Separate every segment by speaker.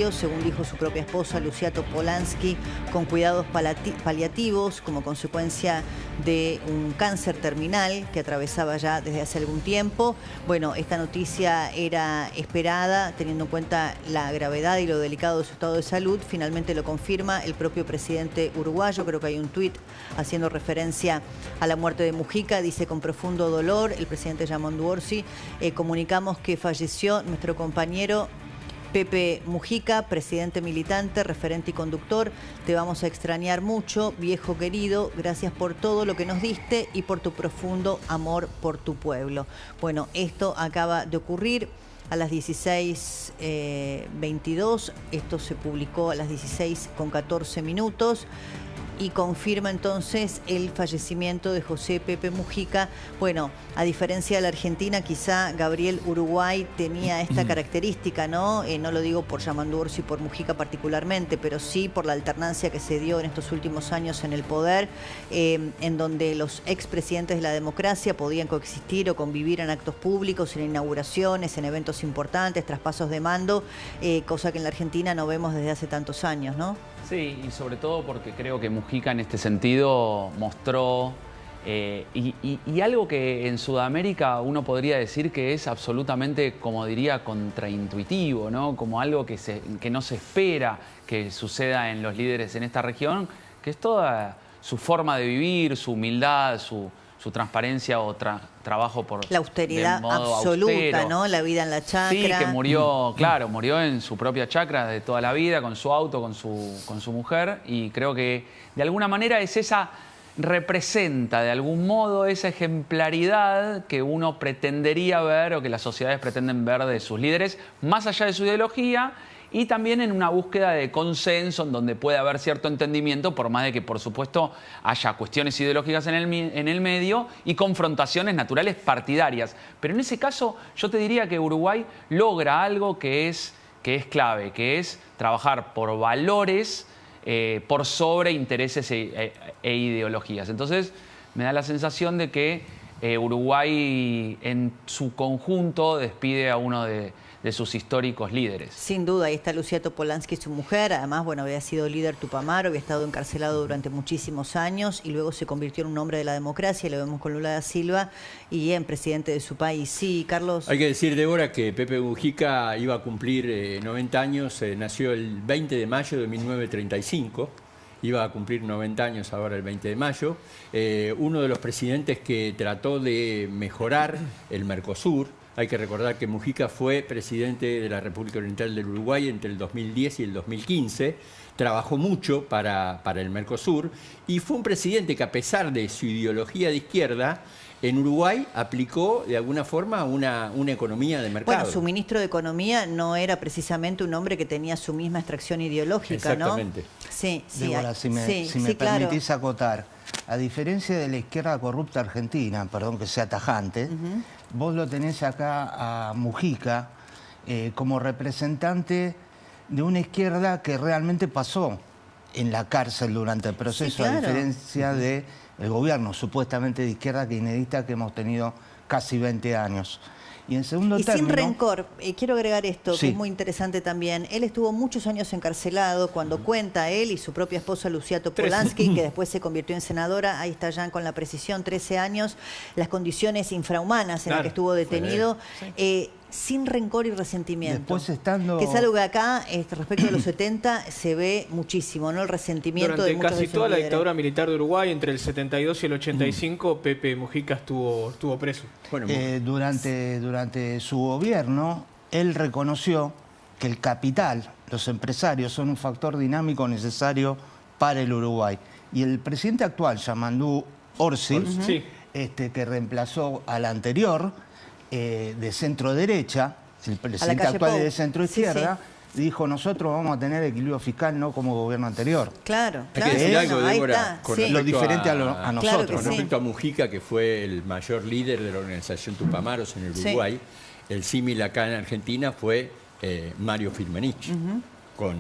Speaker 1: según dijo su propia esposa, Lucía Topolansky, con cuidados paliativos como consecuencia de un cáncer terminal que atravesaba ya desde hace algún tiempo. Bueno, esta noticia era esperada, teniendo en cuenta la gravedad y lo delicado de su estado de salud. Finalmente lo confirma el propio presidente uruguayo. Creo que hay un tuit haciendo referencia a la muerte de Mujica. Dice: con profundo dolor, el presidente Yamandu Orsi, comunicamos que falleció nuestro compañero Pepe Mujica, presidente militante, referente y conductor. Te vamos a extrañar mucho, viejo querido. Gracias por todo lo que nos diste y por tu profundo amor por tu pueblo. Bueno, esto acaba de ocurrir a las 16:22. Esto se publicó a las 16:14 y confirma entonces el fallecimiento de José Pepe Mujica. Bueno, a diferencia de la Argentina, quizá Gabriel, Uruguay tenía esta característica, ¿no? No lo digo por Yamandu Orsi y por Mujica particularmente, pero sí por la alternancia que se dio en estos últimos años en el poder, en donde los expresidentes de la democracia podían coexistir o convivir en actos públicos, en inauguraciones, en eventos importantes, traspasos de mando, cosa que en la Argentina no vemos desde hace tantos años, ¿no?
Speaker 2: Sí, y sobre todo porque creo que Mujica en este sentido mostró y algo que en Sudamérica uno podría decir que es absolutamente, como diría, contraintuitivo, ¿no? Como algo que no se espera que suceda en los líderes en esta región, que es toda su forma de vivir, su humildad, su transparencia o trabajo por
Speaker 1: la austeridad absoluta, austero, ¿no? La vida en la chacra.
Speaker 2: Sí, que murió, claro, murió en su propia chacra de toda la vida, con su auto, con su mujer, y creo que de alguna manera representa de algún modo esa ejemplaridad que uno pretendería ver o que las sociedades pretenden ver de sus líderes, más allá de su ideología, y también en una búsqueda de consenso en donde puede haber cierto entendimiento, por más de que, por supuesto, haya cuestiones ideológicas en el medio y confrontaciones naturales partidarias. Pero en ese caso, yo te diría que Uruguay logra algo que es clave, que es trabajar por valores, por sobre intereses e ideologías. Entonces, me da la sensación de que Uruguay en su conjunto despide a uno de sus históricos líderes.
Speaker 1: Sin duda, ahí está Lucía Topolansky, su mujer. Además, bueno, había sido líder Tupamaro, había estado encarcelado durante muchísimos años y luego se convirtió en un hombre de la democracia, lo vemos con Lula da Silva, y en presidente de su país. Sí, Carlos.
Speaker 3: Hay que decir, Débora, que Pepe Mujica iba a cumplir 90 años, nació el 20 de mayo de 1935. Iba a cumplir 90 años ahora el 20 de mayo. Uno de los presidentes que trató de mejorar el Mercosur. Hay que recordar que Mujica fue presidente de la República Oriental del Uruguay entre el 2010 y el 2015. Trabajó mucho para el Mercosur y fue un presidente que, a pesar de su ideología de izquierda, en Uruguay aplicó de alguna forma una economía de mercado.
Speaker 1: Bueno, su ministro de Economía no era precisamente un hombre que tenía su misma extracción ideológica, ¿no?
Speaker 3: Exactamente.
Speaker 1: Sí, sí.
Speaker 4: Débora, si me permitís acotar, a diferencia de la izquierda corrupta argentina, perdón que sea tajante, vos lo tenés acá a Mujica como representante de una izquierda que realmente pasó en la cárcel durante el proceso,
Speaker 1: sí, claro,
Speaker 4: a diferencia del gobierno supuestamente de izquierda kirchnerista que hemos tenido casi 20 años. Y en segundo término,
Speaker 1: sin rencor, quiero agregar esto,
Speaker 4: sí,
Speaker 1: que es muy interesante también. Él estuvo muchos años encarcelado. Cuando cuenta él y su propia esposa Lucía Topolansky, que después se convirtió en senadora, ahí está ya con la precisión, 13 años, las condiciones infrahumanas en las que estuvo detenido, sin rencor y resentimiento.
Speaker 4: Después estando...
Speaker 1: Que es algo que acá, respecto a los 70, se ve muchísimo, ¿no? El resentimiento
Speaker 5: durante
Speaker 1: de muchos
Speaker 5: casi
Speaker 1: de
Speaker 5: toda la
Speaker 1: líderes.
Speaker 5: dictadura militar de Uruguay, entre el 72 y el 85, Pepe Mujica estuvo preso.
Speaker 3: Bueno,
Speaker 4: durante su gobierno, él reconoció que el capital, los empresarios, son un factor dinámico necesario para el Uruguay. Y el presidente actual, Yamandu Orsi, que reemplazó al anterior, de centro derecha, el presidente actual es de centro izquierda, dijo: nosotros vamos a tener equilibrio fiscal, no como gobierno anterior.
Speaker 1: Claro,
Speaker 3: Hay que decir algo, Débora,
Speaker 1: está,
Speaker 3: con
Speaker 1: sí,
Speaker 4: lo diferente a nosotros.
Speaker 1: Claro que
Speaker 3: Con
Speaker 1: sí.
Speaker 3: respecto a Mujica, que fue el mayor líder de la organización Tupamaros en el Uruguay, el símil acá en Argentina fue Mario Firmenich, con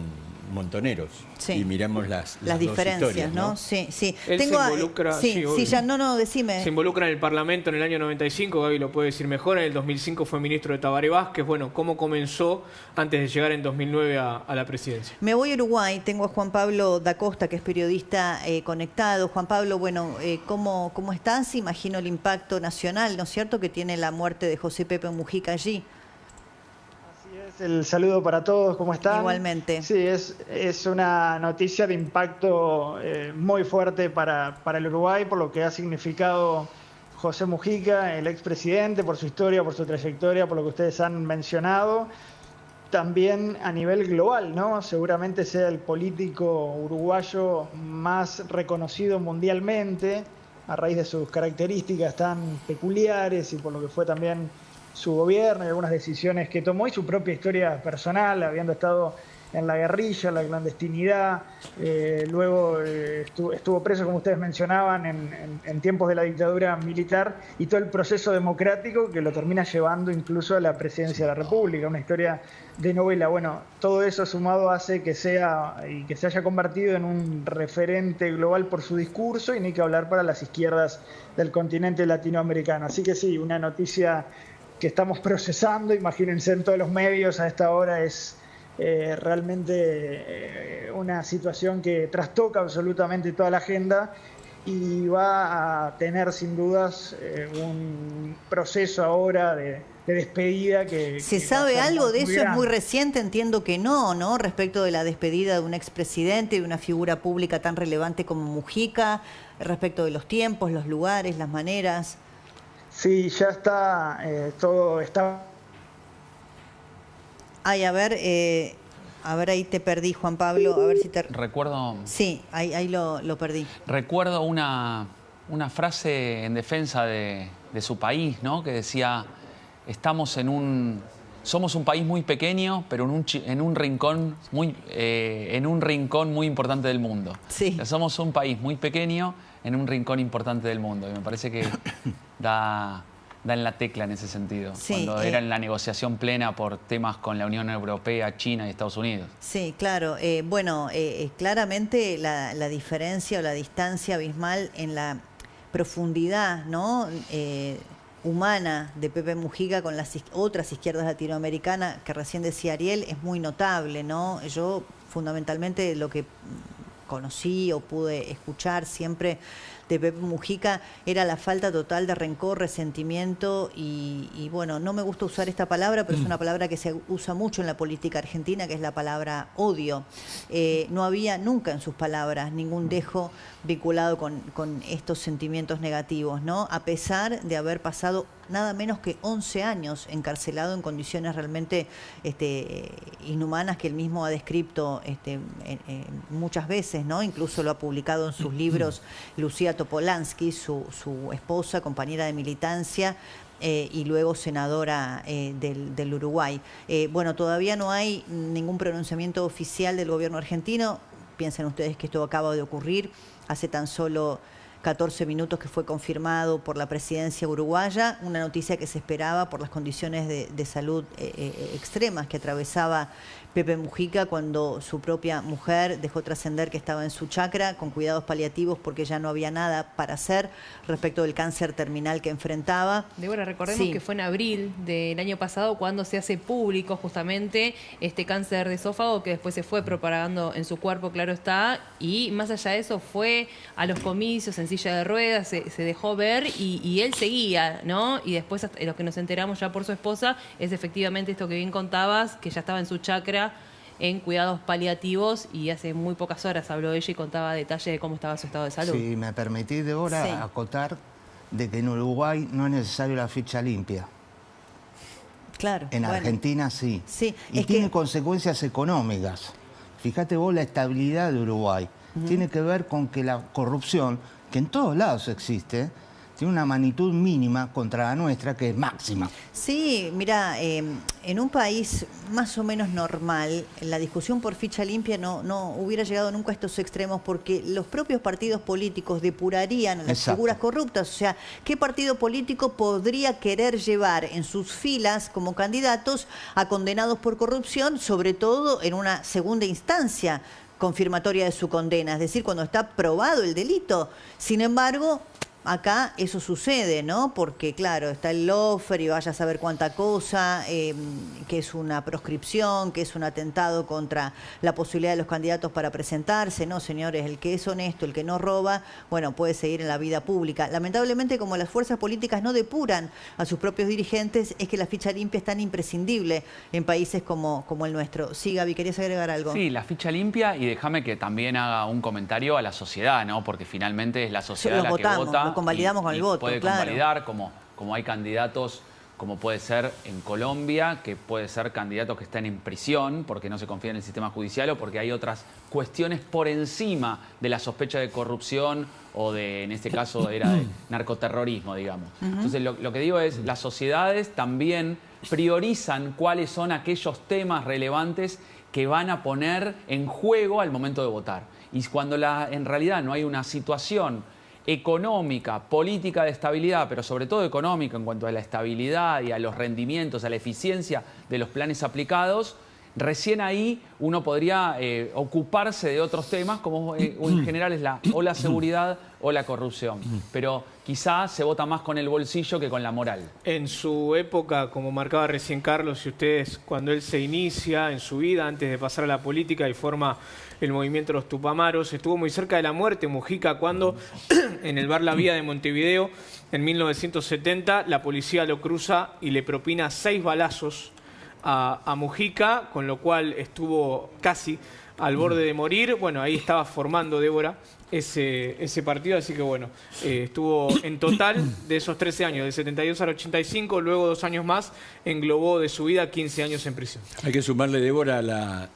Speaker 3: montoneros.
Speaker 1: Sí.
Speaker 3: Y miremos las dos
Speaker 1: diferencias,
Speaker 3: historias,
Speaker 1: ¿no? Sí, sí.
Speaker 5: Él se involucra...
Speaker 1: sí,
Speaker 5: obvio.
Speaker 1: ya, no, decime.
Speaker 5: Se involucra en el Parlamento en el año 95, Gaby lo puede decir mejor. En el 2005 fue ministro de Tabaré Vázquez. Bueno, ¿cómo comenzó antes de llegar en 2009 a la presidencia?
Speaker 1: Me voy a Uruguay, tengo a Juan Pablo da Costa, que es periodista conectado. Juan Pablo, bueno, ¿cómo estás? Imagino el impacto nacional, ¿no es cierto?, que tiene la muerte de José Pepe Mujica allí.
Speaker 6: El saludo para todos, ¿cómo están?
Speaker 1: Igualmente.
Speaker 6: Sí, es una noticia de impacto muy fuerte para el Uruguay, por lo que ha significado José Mujica, el expresidente, por su historia, por su trayectoria, por lo que ustedes han mencionado. También a nivel global, ¿no? Seguramente sea el político uruguayo más reconocido mundialmente, a raíz de sus características tan peculiares y por lo que fue también su gobierno y algunas decisiones que tomó y su propia historia personal, habiendo estado en la guerrilla, en la clandestinidad, luego estuvo preso, como ustedes mencionaban, en tiempos de la dictadura militar y todo el proceso democrático que lo termina llevando incluso a la presidencia de la República, una historia de novela. Bueno, todo eso sumado hace que sea y que se haya convertido en un referente global por su discurso y ni que hablar para las izquierdas del continente latinoamericano. Así que sí, una noticia que estamos procesando, imagínense en todos los medios a esta hora, es realmente una situación que trastoca absolutamente toda la agenda y va a tener sin dudas un proceso ahora de despedida que...
Speaker 1: ¿Se
Speaker 6: que
Speaker 1: sabe
Speaker 6: va a ser
Speaker 1: algo de
Speaker 6: muy
Speaker 1: eso? Es
Speaker 6: grande.
Speaker 1: muy reciente, entiendo que no, respecto de la despedida de un expresidente, de una figura pública tan relevante como Mujica, respecto de los tiempos, los lugares, las maneras.
Speaker 6: Sí, ya está, todo está...
Speaker 1: Ay, a ver, ahí te perdí, Juan Pablo, a ver si te...
Speaker 2: Recuerdo...
Speaker 1: Sí, ahí lo perdí.
Speaker 2: Recuerdo una frase en defensa de su país, ¿no? Que decía, somos un país muy pequeño, pero en un rincón muy importante del mundo.
Speaker 1: Sí.
Speaker 2: O sea, somos un país muy pequeño en un rincón importante del mundo. Y me parece que da en la tecla en ese sentido,
Speaker 1: Sí,
Speaker 2: cuando era en la negociación plena por temas con la Unión Europea, China y Estados Unidos.
Speaker 1: Sí, claro. Claramente la diferencia o la distancia abismal en la profundidad, ¿no?, humana de Pepe Mujica con las otras izquierdas latinoamericanas, que recién decía Ariel, es muy notable, ¿no? Yo, fundamentalmente, lo que conocí o pude escuchar siempre de Pepe Mujica era la falta total de rencor, resentimiento y bueno, no me gusta usar esta palabra, pero es una palabra que se usa mucho en la política argentina, que es la palabra odio. No había nunca en sus palabras ningún dejo vinculado con estos sentimientos negativos, ¿no? A pesar de haber pasado nada menos que 11 años encarcelado en condiciones realmente inhumanas que él mismo ha descrito muchas veces, ¿no? Incluso lo ha publicado en sus libros Lucía Topolansky, su esposa, compañera de militancia, y luego senadora del Uruguay. Bueno, todavía no hay ningún pronunciamiento oficial del gobierno argentino. Piensen ustedes que esto acaba de ocurrir hace tan solo 14 minutos que fue confirmado por la presidencia uruguaya, una noticia que se esperaba por las condiciones de salud extremas que atravesaba Pepe Mujica cuando su propia mujer dejó trascender que estaba en su chacra con cuidados paliativos porque ya no había nada para hacer respecto del cáncer terminal que enfrentaba.
Speaker 7: Débora, recordemos que fue en abril del año pasado cuando se hace público justamente este cáncer de esófago que después se fue propagando en su cuerpo, claro está, y más allá de eso fue a los comicios en silla de ruedas, se dejó ver y él seguía, ¿no? Y después lo que nos enteramos ya por su esposa es efectivamente esto que bien contabas, que ya estaba en su chacra en cuidados paliativos y hace muy pocas horas habló ella y contaba detalles de cómo estaba su estado de salud.
Speaker 4: Si me permitís, Débora, acotar de que en Uruguay no es necesario la ficha limpia.
Speaker 1: Claro.
Speaker 4: En Argentina sí.
Speaker 1: Sí,
Speaker 4: y tiene consecuencias económicas. Fíjate vos la estabilidad de Uruguay. Tiene que ver con que la corrupción, que en todos lados existe, tiene una magnitud mínima contra la nuestra que es máxima.
Speaker 1: Sí, mira, en un país más o menos normal, la discusión por ficha limpia no hubiera llegado nunca a estos extremos porque los propios partidos políticos depurarían a las figuras corruptas. O sea, ¿qué partido político podría querer llevar en sus filas como candidatos a condenados por corrupción, sobre todo en una segunda instancia confirmatoria de su condena? Es decir, cuando está probado el delito. Sin embargo, acá eso sucede, ¿no? Porque, claro, está el lofer y vaya a saber cuánta cosa, que es una proscripción, que es un atentado contra la posibilidad de los candidatos para presentarse. No, señores, el que es honesto, el que no roba, bueno, puede seguir en la vida pública. Lamentablemente, como las fuerzas políticas no depuran a sus propios dirigentes, es que la ficha limpia es tan imprescindible en países como el nuestro. Sí, Gaby, ¿querías agregar algo?
Speaker 2: Sí, la ficha limpia, y déjame que también haga un comentario a la sociedad, ¿no? Porque finalmente es la sociedad la que vota.
Speaker 1: Lo convalidamos con el voto,
Speaker 2: puede convalidar, como hay candidatos, como puede ser en Colombia, que puede ser candidatos que están en prisión porque no se confía en el sistema judicial o porque hay otras cuestiones por encima de la sospecha de corrupción o de, en este caso, era de narcoterrorismo, digamos. Entonces, lo que digo es, las sociedades también priorizan cuáles son aquellos temas relevantes que van a poner en juego al momento de votar. Y cuando en realidad no hay una situación económica, política de estabilidad, pero sobre todo económica en cuanto a la estabilidad y a los rendimientos, a la eficiencia de los planes aplicados, recién ahí uno podría ocuparse de otros temas, como en general es o la seguridad o la corrupción. Pero quizás se vota más con el bolsillo que con la moral.
Speaker 5: En su época, como marcaba recién Carlos, y ustedes, cuando él se inicia en su vida, antes de pasar a la política y forma el movimiento de los Tupamaros, estuvo muy cerca de la muerte Mujica cuando en el bar La Vía de Montevideo, en 1970, la policía lo cruza y le propina 6 balazos a Mujica, con lo cual estuvo casi al borde de morir. Bueno, ahí estaba formando Débora ese partido, así que bueno, estuvo en total de esos 13 años, del 72 al 85, luego 2 años más, englobó de su vida 15 años en prisión.
Speaker 3: Hay que sumarle, Débora, la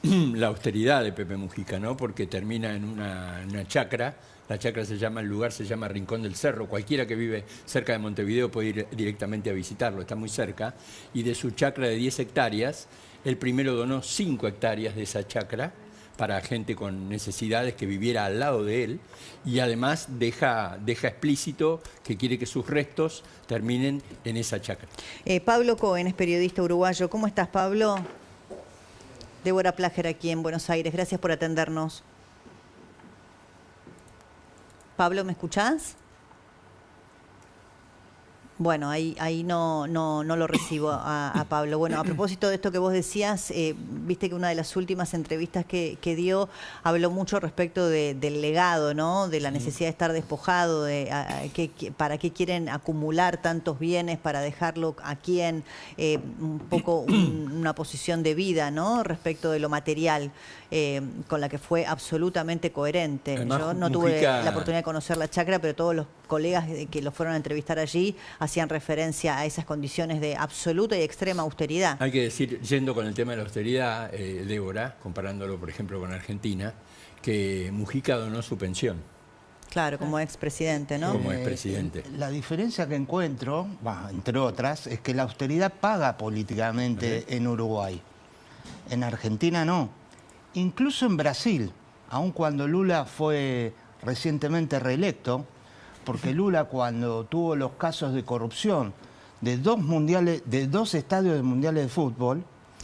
Speaker 3: austeridad de Pepe Mujica, ¿no? Porque termina en una chacra. La chacra el lugar se llama Rincón del Cerro. Cualquiera que vive cerca de Montevideo puede ir directamente a visitarlo, está muy cerca. Y de su chacra de 10 hectáreas, él primero donó 5 hectáreas de esa chacra para gente con necesidades que viviera al lado de él, y además deja explícito que quiere que sus restos terminen en esa chacra.
Speaker 1: Pablo Cohen es periodista uruguayo. ¿Cómo estás, Pablo? Débora Plager aquí en Buenos Aires. Gracias por atendernos. Pablo, ¿me escuchás? Bueno, ahí no lo recibo a Pablo. Bueno, a propósito de esto que vos decías, viste que una de las últimas entrevistas que dio habló mucho respecto del legado, ¿no? De la necesidad de estar despojado, para qué quieren acumular tantos bienes, para dejarlo a quién, un poco una posición de vida, ¿no? Respecto de lo material, con la que fue absolutamente coherente. Además, yo no tuve la oportunidad de conocer la chacra, pero todos los colegas que lo fueron a entrevistar allí hacían referencia a esas condiciones de absoluta y extrema austeridad.
Speaker 3: Hay que decir, yendo con el tema de la austeridad, Débora, comparándolo por ejemplo con Argentina, que Mujica donó su pensión.
Speaker 1: Claro, como expresidente, ¿no?
Speaker 3: Como expresidente.
Speaker 4: La diferencia que encuentro, entre otras, es que la austeridad paga políticamente en Uruguay. En Argentina no. Incluso en Brasil, aun cuando Lula fue recientemente reelecto, porque Lula, cuando tuvo los casos de corrupción de 2 estadios de mundiales de fútbol.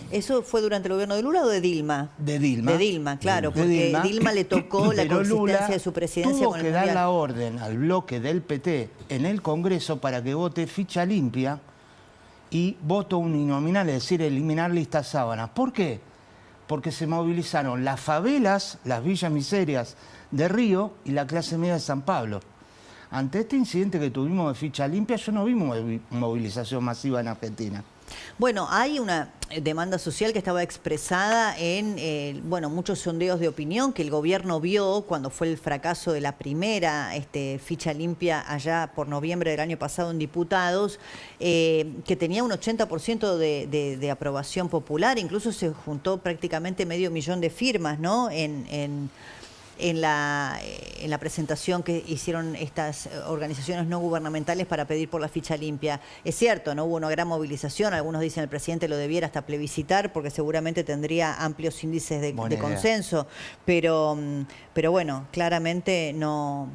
Speaker 1: ¿Eso fue durante el gobierno de Lula o de Dilma?
Speaker 4: De Dilma.
Speaker 1: De Dilma, claro, porque Dilma le tocó la consistencia de su presidencia
Speaker 4: con el mundial. Tuvo que dar la orden al bloque del PT en el Congreso para que vote ficha limpia y voto uninominal, es decir, eliminar listas sábanas. ¿Por qué? Porque se movilizaron las favelas, las villas miserias de Río y la clase media de San Pablo. Ante este incidente que tuvimos de ficha limpia, yo no vi movilización masiva en Argentina.
Speaker 1: Bueno, hay una demanda social que estaba expresada en muchos sondeos de opinión que el gobierno vio cuando fue el fracaso de la primera ficha limpia allá por noviembre del año pasado en diputados, que tenía un 80% de aprobación popular. Incluso se juntó prácticamente 500.000 de firmas, ¿no? en la presentación que hicieron estas organizaciones no gubernamentales para pedir por la ficha limpia. Es cierto, no hubo una gran movilización, algunos dicen el presidente lo debiera hasta plebiscitar porque seguramente tendría amplios índices de consenso, pero bueno, claramente no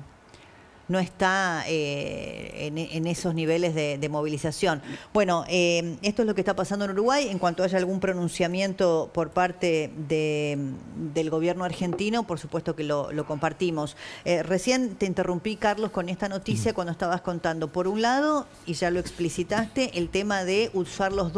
Speaker 1: está en esos niveles de movilización. Bueno, esto es lo que está pasando en Uruguay. En cuanto haya algún pronunciamiento por parte del gobierno argentino, por supuesto que lo compartimos. Recién te interrumpí, Carlos, con esta noticia cuando estabas contando, por un lado, y ya lo explicitaste, el tema de usar los dólares